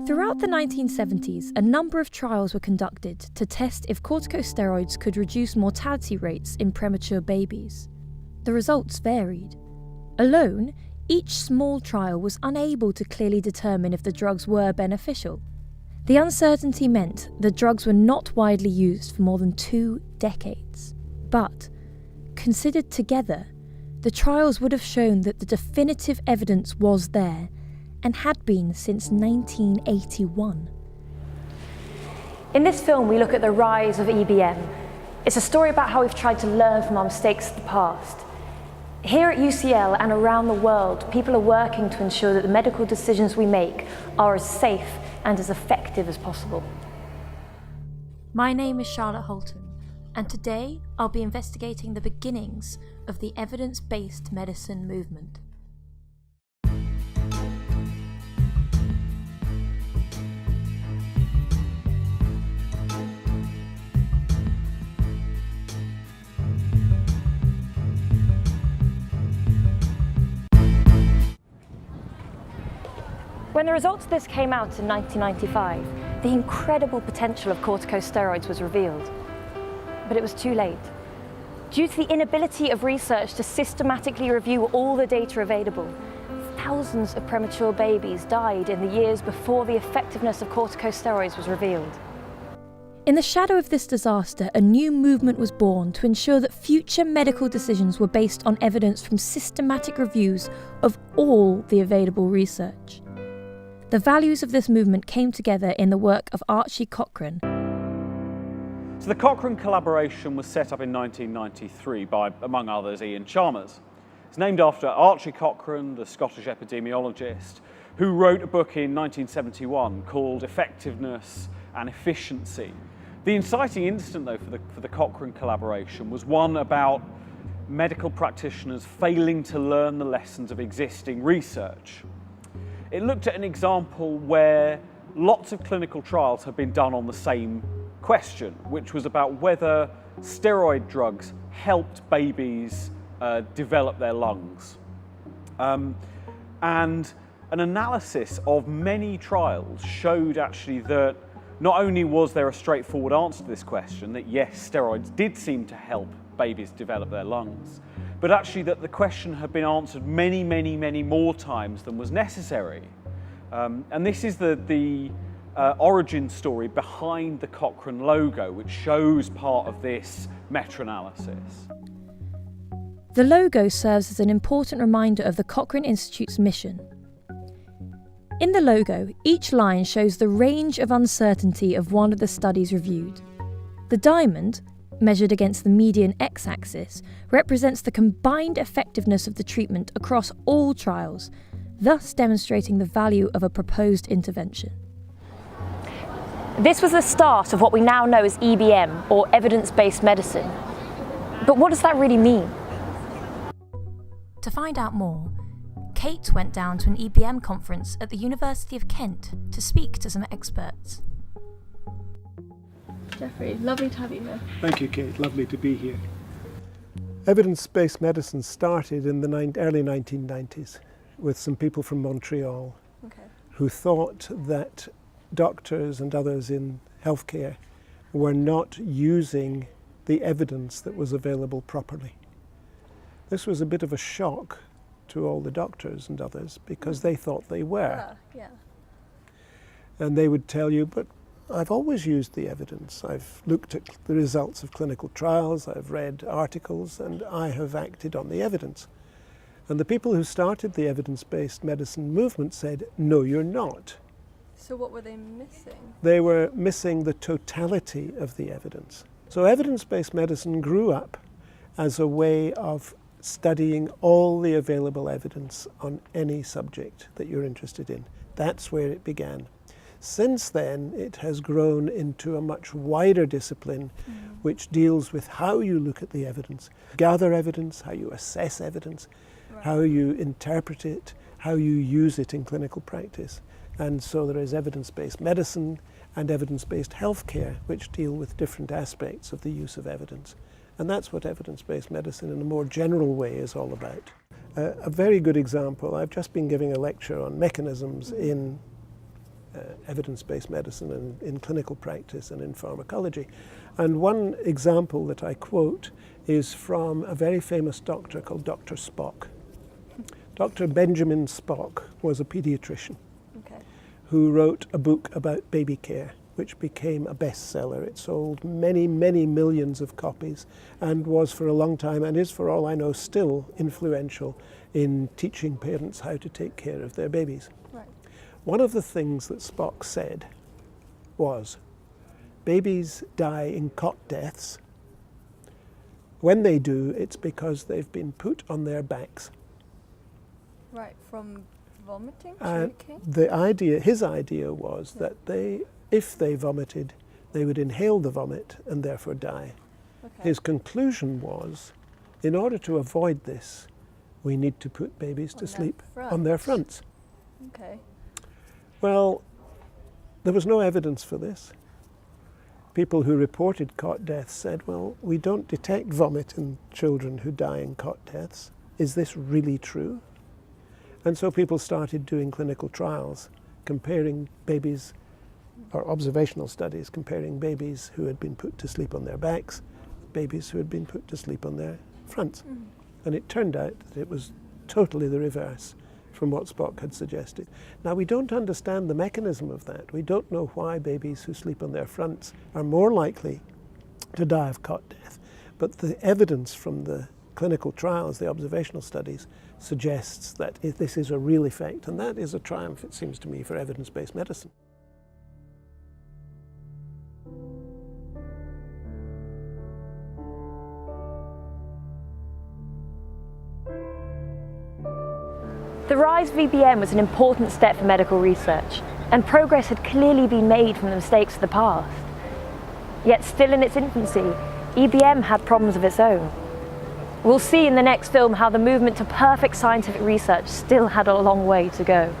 Throughout the 1970s, a number of trials were conducted to test if corticosteroids could reduce mortality rates in premature babies. The results varied. Alone, each small trial was unable to clearly determine if the drugs were beneficial. The uncertainty meant the drugs were not widely used for more than 2 decades. But, considered together, the trials would have shown that the definitive evidence was there and had been since 1981. In this film, we look at the rise of EBM. It's a story about how we've tried to learn from our mistakes of the past. Here at UCL and around the world, people are working to ensure that the medical decisions we make are as safe and as effective as possible. My name is Charlotte Holton, and today I'll be investigating the beginnings of the evidence-based medicine movement. When the results of this came out in 1995, the incredible potential of corticosteroids was revealed. But it was too late. Due to the inability of research to systematically review all the data available, thousands of premature babies died in the years before the effectiveness of corticosteroids was revealed. In the shadow of this disaster, a new movement was born to ensure that future medical decisions were based on evidence from systematic reviews of all the available research. The values of this movement came together in the work of Archie Cochrane. So the Cochrane collaboration was set up in 1993 by, among others, Ian Chalmers. It's named after Archie Cochrane, the Scottish epidemiologist, who wrote a book in 1971 called Effectiveness and Efficiency. The inciting incident, though, for the Cochrane collaboration was one about medical practitioners failing to learn the lessons of existing research. It looked at an example where lots of clinical trials have been done on the same question, which was about whether steroid drugs helped babies develop their lungs. And an analysis of many trials showed actually that not only was there a straightforward answer to this question, that yes, steroids did seem to help babies develop their lungs, but actually that the question had been answered many, many, many more times than was necessary. And this is the origin story behind the Cochrane logo, which shows part of this meta-analysis. The logo serves as an important reminder of the Cochrane Institute's mission. In the logo, each line shows the range of uncertainty of one of the studies reviewed. The diamond, measured against the median x-axis, represents the combined effectiveness of the treatment across all trials, thus demonstrating the value of a proposed intervention. This was the start of what we now know as EBM, or evidence-based medicine. But what does that really mean? To find out more, Kate went down to an EBM conference at the University of Kent to speak to some experts. Jeffrey, lovely to have you here. Thank you, Kate. Lovely to be here. Evidence-based medicine started in the early 1990s with some people from Montreal who thought that doctors and others in healthcare were not using the evidence that was available properly. This was a bit of a shock to all the doctors and others because they thought they were. Yeah. And they would tell you, but I've always used the evidence. I've looked at the results of clinical trials, I've read articles, and I have acted on the evidence. And the people who started the evidence-based medicine movement said, no, you're not. So what were they missing? They were missing the totality of the evidence. So evidence-based medicine grew up as a way of studying all the available evidence on any subject that you're interested in. That's where it began. Since then, it has grown into a much wider discipline which deals with how you look at the evidence, gather evidence, how you assess evidence, how you interpret it, how you use it in clinical practice. And so there is evidence-based medicine and evidence-based healthcare, which deal with different aspects of the use of evidence. And that's what evidence-based medicine in a more general way is all about. A very good example, I've just been giving a lecture on mechanisms in evidence-based medicine and in clinical practice and in pharmacology. And one example that I quote is from a very famous doctor called Dr. Spock. Dr. Benjamin Spock was a pediatrician who wrote a book about baby care, which became a bestseller. It sold many, many millions of copies and was for a long time, and is for all I know still, influential in teaching parents how to take care of their babies. Right. One of the things that Spock said was, babies die in cot deaths. When they do, it's because they've been put on their backs. Right, from vomiting, And puking? his idea was that if they vomited, they would inhale the vomit and therefore die. Okay. His conclusion was, in order to avoid this, we need to put babies to sleep on their fronts. Okay. Well, there was no evidence for this. People who reported cot deaths said, well, we don't detect vomit in children who die in cot deaths. Is this really true? And so people started doing clinical trials, comparing babies, or observational studies, comparing babies who had been put to sleep on their backs, babies who had been put to sleep on their fronts. And it turned out that it was totally the reverse from what Spock had suggested. Now, we don't understand the mechanism of that. We don't know why babies who sleep on their fronts are more likely to die of cot death. But the evidence from the clinical trials, the observational studies, suggests that this is a real effect, and that is a triumph, it seems to me, for evidence-based medicine. The rise of EBM was an important step for medical research, and progress had clearly been made from the mistakes of the past. Yet still in its infancy, EBM had problems of its own. We'll see in the next film how the movement to perfect scientific research still had a long way to go.